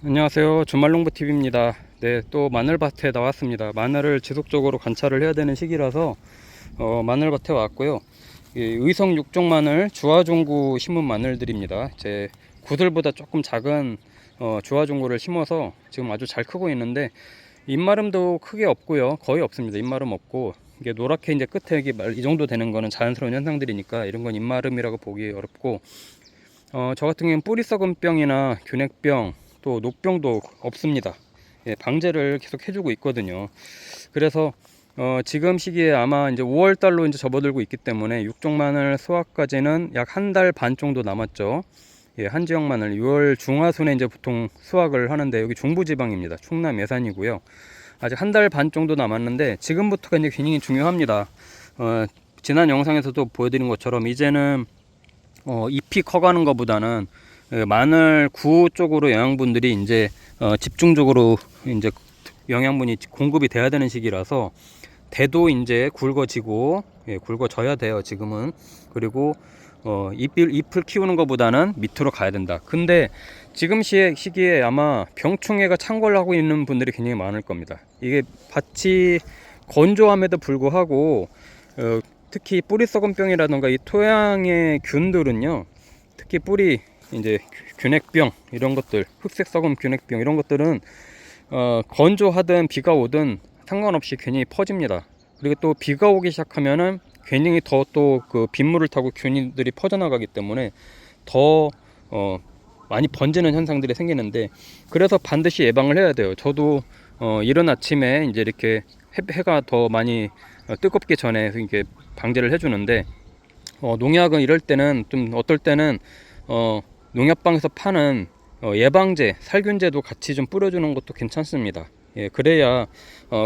안녕하세요. 주말농부TV입니다. 네, 또 마늘밭에 나왔습니다. 마늘을 지속적으로 관찰을 해야 되는 시기라서 마늘밭에 왔고요. 의성 6종 마늘 주화종구 심은 마늘들입니다. 제 구들보다 조금 작은 주화종구를 심어서 지금 아주 잘 크고 있는데, 잎마름도 크게 없고요. 거의 없습니다. 잎마름 없고, 이게 노랗게 이제 끝에 이 정도 되는 거는 자연스러운 현상들이니까 이런 건 잎마름이라고 보기 어렵고, 저 같은 경우는 뿌리 썩은 병이나 균핵병 또 녹병도 없습니다. 예, 방제를 계속 해주고 있거든요. 그래서 지금 시기에 아마 이제 5월 달로 이제 접어들고 있기 때문에 육종 마늘 수확까지는 약 한 달 반 정도 남았죠. 예, 한지역 마늘 6월 중하순에 이제 보통 수확을 하는데, 여기 중부지방입니다. 충남 예산이고요. 아직 한 달 반 정도 남았는데 지금부터가 이제 굉장히 중요합니다. 지난 영상에서도 보여드린 것처럼 이제는 잎이 커가는 것보다는 마늘 구 쪽으로 영양분들이 이제 집중적으로 이제 영양분이 공급이 돼야 되는 시기라서 대도 이제 굵어지고, 예, 굵어져야 돼요 지금은. 그리고 잎을 키우는 것보다는 밑으로 가야 된다. 근데 지금 시기에 아마 병충해가 창궐 하고 있는 분들이 굉장히 많을 겁니다. 이게 밭이 건조함에도 불구하고 특히 뿌리 썩은 병이라던가 이 토양의 균들은요, 특히 뿌리 이제 균핵병 이런 것들, 흑색 썩은 균핵병 이런 것들은 건조하든 비가 오든 상관없이 괜히 퍼집니다. 그리고 또 비가 오기 시작하면은 굉장히 더 또 그 빗물을 타고 균들이 퍼져나가기 때문에 더 많이 번지는 현상들이 생기는데, 그래서 반드시 예방을 해야 돼요. 저도 이른 아침에 이제 이렇게 해가 더 많이 뜨겁기 전에 이렇게 방제를 해주는데, 농약은 이럴 때는 좀 어떨 때는 농약방에서 파는 예방제, 살균제도 같이 좀 뿌려주는 것도 괜찮습니다. 예, 그래야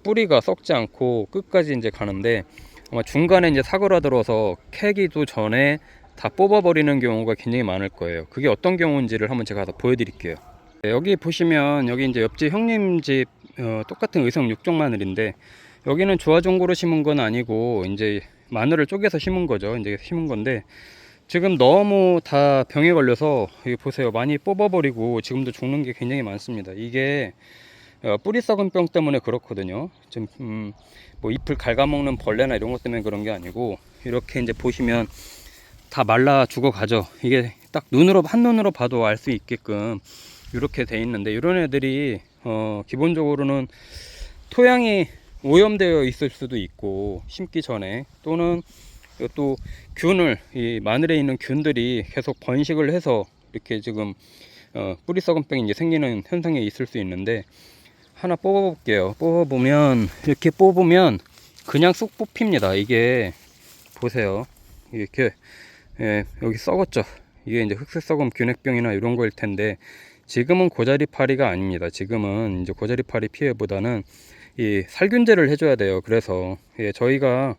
뿌리가 썩지 않고 끝까지 이제 가는데, 아마 중간에 이제 사고라들어서 캐기도 전에 다 뽑아버리는 경우가 굉장히 많을 거예요. 그게 어떤 경우인지를 한번 제가 다 보여드릴게요. 네, 여기 보시면 여기 이제 옆집 형님 집 똑같은 의성 6종 마늘인데, 여기는 주화종구로 심은 건 아니고 이제 마늘을 쪼개서 심은 거죠. 이제 심은 건데 지금 너무 다 병에 걸려서 여기 보세요. 많이 뽑아버리고 지금도 죽는 게 굉장히 많습니다. 이게 뿌리 썩은 병 때문에 그렇거든요. 좀 뭐 잎을 갉아먹는 벌레나 이런 것 때문에 그런 게 아니고, 이렇게 이제 보시면 다 말라 죽어가죠. 이게 딱 한눈으로 봐도 알 수 있게끔 이렇게 돼 있는데, 이런 애들이 기본적으로는 토양이 오염되어 있을 수도 있고, 심기 전에, 또는 또 이 마늘에 있는 균들이 계속 번식을 해서 이렇게 지금 뿌리 썩은 병이 이제 생기는 현상이 있을 수 있는데, 하나 뽑아 볼게요. 이렇게 뽑으면 그냥 쑥 뽑힙니다. 이게 보세요. 이렇게, 예, 여기 썩었죠. 이게 이제 흑색 썩은 균핵병이나 이런 거일 텐데, 지금은 고자리파리가 아닙니다. 지금은 이제 고자리파리 피해보다는 이 살균제를 해줘야 돼요. 그래서 예, 저희가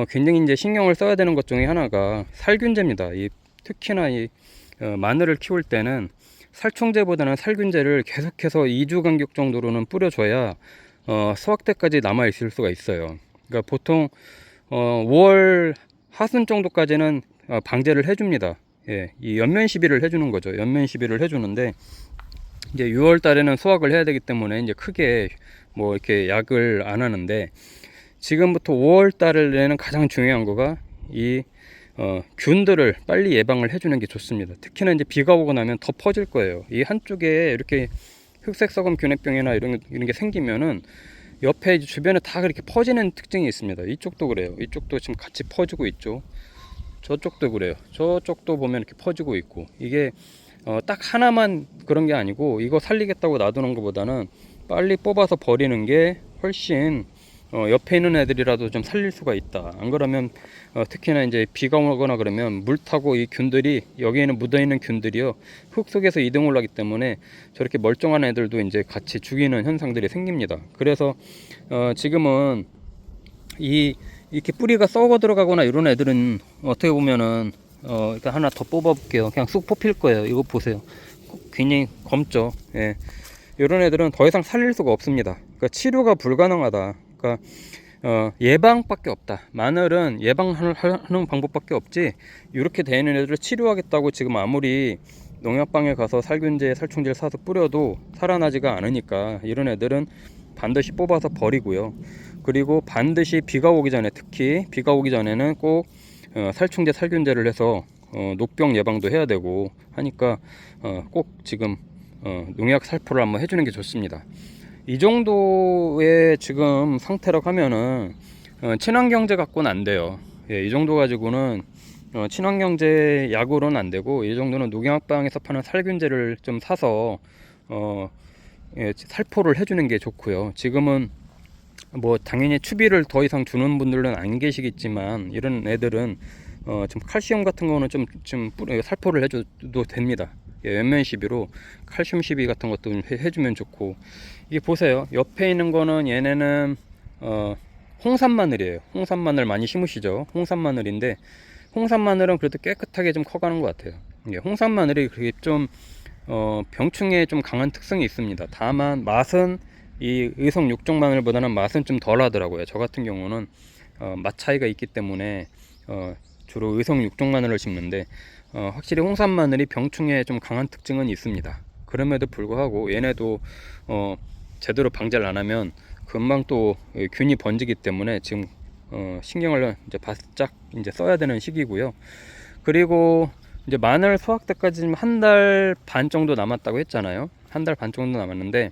굉장히 이제 신경을 써야 되는 것 중에 하나가 살균제입니다. 특히나 마늘을 키울 때는 살충제보다는 살균제를 계속해서 2주 간격 정도로는 뿌려줘야 수확 때까지 남아 있을 수가 있어요. 그러니까 보통 5월 하순 정도까지는 방제를 해줍니다. 예, 이 연면 시비를 해주는 거죠. 연면 시비를 해주는데, 이제 6월 달에는 수확을 해야 되기 때문에 이제 크게 뭐 이렇게 약을 안 하는데, 지금부터 5월 달에는 가장 중요한 거가 균들을 빨리 예방을 해주는 게 좋습니다. 특히나 이제 비가 오고 나면 더 퍼질 거예요. 이 한쪽에 이렇게 흑색 썩은 균핵병이나 이런 게 생기면은 옆에 이제 주변에 다 그렇게 퍼지는 특징이 있습니다. 이쪽도 그래요. 이쪽도 지금 같이 퍼지고 있죠. 저쪽도 그래요. 저쪽도 보면 이렇게 퍼지고 있고, 이게 딱 하나만 그런 게 아니고, 이거 살리겠다고 놔두는 것보다는 빨리 뽑아서 버리는 게 훨씬 옆에 있는 애들이라도 좀 살릴 수가 있다. 안 그러면 특히나 이제 비가 오거나 그러면 물 타고 이 균들이, 여기에는 묻어 있는 균들이요, 흙 속에서 이동을 하기 때문에 저렇게 멀쩡한 애들도 이제 같이 죽이는 현상들이 생깁니다. 그래서 지금은 이렇게 뿌리가 썩어 들어가거나 이런 애들은 어떻게 보면은 일단 하나 더 뽑아 볼게요. 그냥 쑥 뽑힐 거예요. 이거 보세요. 굉장히 검죠. 예. 이런 애들은 더 이상 살릴 수가 없습니다. 그러니까 치료가 불가능하다. 그러니까 예방밖에 없다. 마늘은 예방하는 방법밖에 없지, 이렇게 되는 애들을 치료하겠다고 지금 아무리 농약방에 가서 살균제, 살충제를 사서 뿌려도 살아나지가 않으니까 이런 애들은 반드시 뽑아서 버리고요. 그리고 반드시 비가 오기 전에, 특히 비가 오기 전에는 꼭 살충제, 살균제를 해서 녹병 예방도 해야 되고 하니까 꼭 지금 농약 살포를 한번 해주는 게 좋습니다. 이 정도의 지금 상태라고 하면은 친환경제 갖고는 안 돼요. 예, 이 정도 가지고는 친환경제 약으로는 안 되고, 이 정도는 농약방에서 파는 살균제를 좀 사서 예, 살포를 해주는 게 좋고요. 지금은 뭐 당연히 추비를 더 이상 주는 분들은 안 계시겠지만, 이런 애들은 좀 칼슘 같은 거는 좀 살포를 해줘도 됩니다. 예, 연면 시비로 칼슘 시비 같은 것도 해주면 좋고. 이게 보세요, 옆에 있는 거는 얘네는 홍산 마늘이에요. 홍산 마늘 많이 심으시죠? 홍산 마늘인데, 홍산 마늘은 그래도 깨끗하게 좀 커가는 것 같아요. 예, 홍산 마늘이 그게 좀 병충해에 좀 강한 특성이 있습니다. 다만 맛은 이 의성 육종 마늘보다는 맛은 좀 덜 하더라고요. 저 같은 경우는 맛 차이가 있기 때문에 주로 의성 육종 마늘을 심는데, 확실히 홍산 마늘이 병충해에 좀 강한 특징은 있습니다. 그럼에도 불구하고 얘네도 제대로 방제를 안 하면 금방 또 균이 번지기 때문에 지금 신경을 이제 바짝 이제 써야 되는 시기고요. 그리고 이제 마늘 수확 때까지 한 달 반 정도 남았다고 했잖아요. 한 달 반 정도 남았는데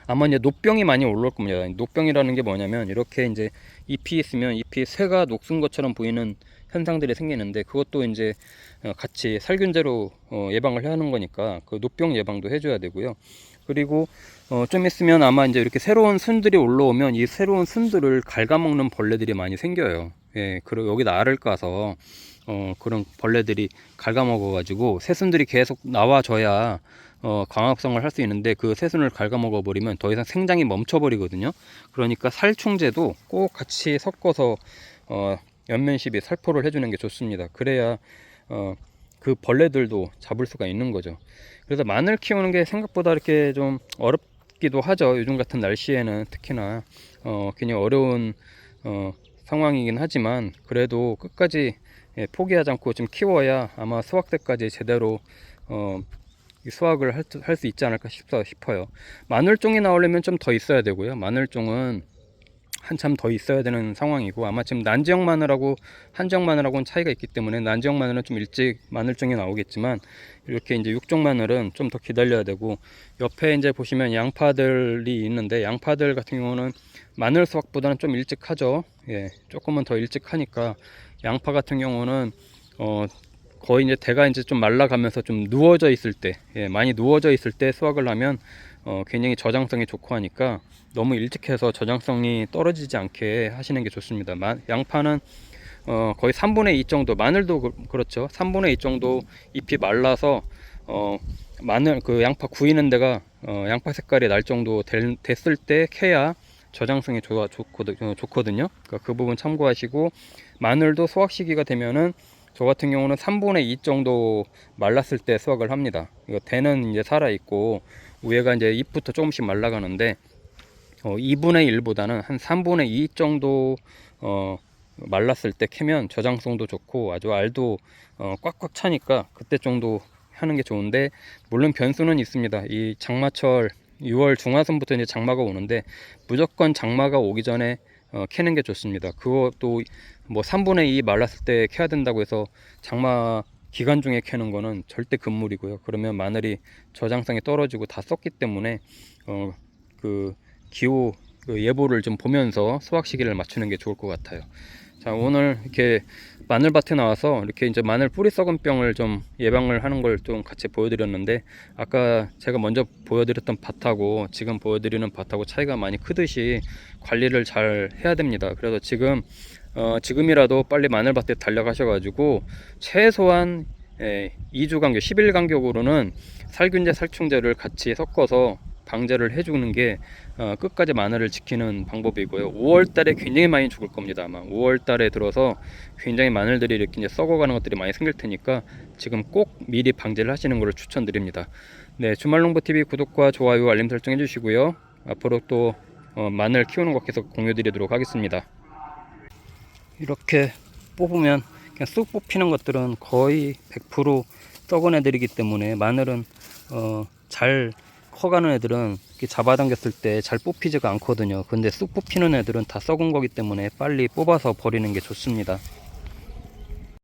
아마 이제 녹병이 많이 올라올 겁니다. 녹병이라는 게 뭐냐면, 이렇게 이제 잎이 있으면 잎이 새가 녹슨 것처럼 보이는 현상들이 생기는데, 그것도 이제 같이 살균제로 예방을 해야 하는 거니까 그 녹병 예방도 해줘야 되고요. 그리고 좀 있으면 아마 이제 이렇게 새로운 순들이 올라오면 이 새로운 순들을 갉아먹는 벌레들이 많이 생겨요. 예, 그리고 여기다 알을 까서 그런 벌레들이 갉아먹어 가지고 새순들이 계속 나와줘야 광합성을 할 수 있는데, 그 새순을 갉아먹어 버리면 더 이상 생장이 멈춰 버리거든요. 그러니까 살충제도 꼭 같이 섞어서 연면시비 살포를 해주는 게 좋습니다. 그래야 그 벌레들도 잡을 수가 있는 거죠. 그래서 마늘 키우는 게 생각보다 이렇게 좀 어렵기도 하죠. 요즘 같은 날씨에는 특히나 굉장히 어려운 상황이긴 하지만, 그래도 끝까지 포기하지 않고 좀 키워야 아마 수확 때까지 제대로 수확을 할 수 있지 않을까 싶어요. 마늘종이 나오려면 좀 더 있어야 되고요. 마늘종은 한참 더 있어야 되는 상황이고, 아마 지금 난지역 마늘하고 한지역 마늘하고는 차이가 있기 때문에 난지역 마늘은 좀 일찍 마늘종이 나오겠지만, 이렇게 이제 육종 마늘은 좀 더 기다려야 되고, 옆에 이제 보시면 양파들이 있는데, 양파들 같은 경우는 마늘 수확보다는 좀 일찍 하죠. 예, 조금은 더 일찍 하니까 양파 같은 경우는 거의 이제 대가 이제 좀 말라가면서 좀 누워져 있을 때, 예, 많이 누워져 있을 때 수확을 하면 굉장히 저장성이 좋고 하니까 너무 일찍 해서 저장성이 떨어지지 않게 하시는 게 좋습니다. 양파는 거의 3분의 2 정도, 마늘도 그렇죠. 3분의 2 정도 잎이 말라서 마늘 그 양파 구이는 데가 양파 색깔이 날 정도 됐을 때 캐야 저장성이 좋거든요. 그러니까 그 부분 참고하시고, 마늘도 수확 시기가 되면은 저 같은 경우는 3분의 2 정도 말랐을 때 수확을 합니다. 이거 대는 이제 살아 있고 위에가 이제 잎부터 조금씩 말라가는데 2분의 1보다는 한 3분의 2 정도 말랐을 때 캐면 저장성도 좋고 아주 알도 꽉꽉 차니까 그때 정도 하는 게 좋은데, 물론 변수는 있습니다. 이 장마철 6월 중하순부터 이제 장마가 오는데 무조건 장마가 오기 전에 캐는 게 좋습니다. 그것도 뭐 3분의 2 말랐을 때 캐야 된다고 해서 장마 기간 중에 캐는 거는 절대 금물이고요. 그러면 마늘이 저장성이 떨어지고 다 썩기 때문에 그 기후 예보를 좀 보면서 수확 시기를 맞추는 게 좋을 것 같아요. 자, 오늘 이렇게 마늘밭에 나와서 이렇게 이제 마늘 뿌리 썩은 병을 좀 예방을 하는 걸 좀 같이 보여드렸는데, 아까 제가 먼저 보여드렸던 밭하고 지금 보여드리는 밭하고 차이가 많이 크듯이 관리를 잘 해야 됩니다. 그래서 지금이라도 빨리 마늘밭에 달려가셔가지고 최소한 2주 간격, 10일 간격으로는 살균제, 살충제를 같이 섞어서 방제를 해주는 게 끝까지 마늘을 지키는 방법이고요. 5월달에 굉장히 많이 죽을 겁니다. 아마 5월달에 들어서 굉장히 마늘들이 이렇게 이제 썩어가는 것들이 많이 생길 테니까 지금 꼭 미리 방제를 하시는 것을 추천드립니다. 네, 주말농부TV 구독과 좋아요, 알림 설정 해주시고요. 앞으로 또 마늘 키우는 것 계속 공유드리도록 하겠습니다. 이렇게 뽑으면 그냥 쑥 뽑히는 것들은 거의 100% 썩은 애들이기 때문에 마늘은 잘 커가는 애들은 이렇게 잡아당겼을 때 잘 뽑히지가 않거든요. 근데 쑥 뽑히는 애들은 다 썩은 거기 때문에 빨리 뽑아서 버리는 게 좋습니다.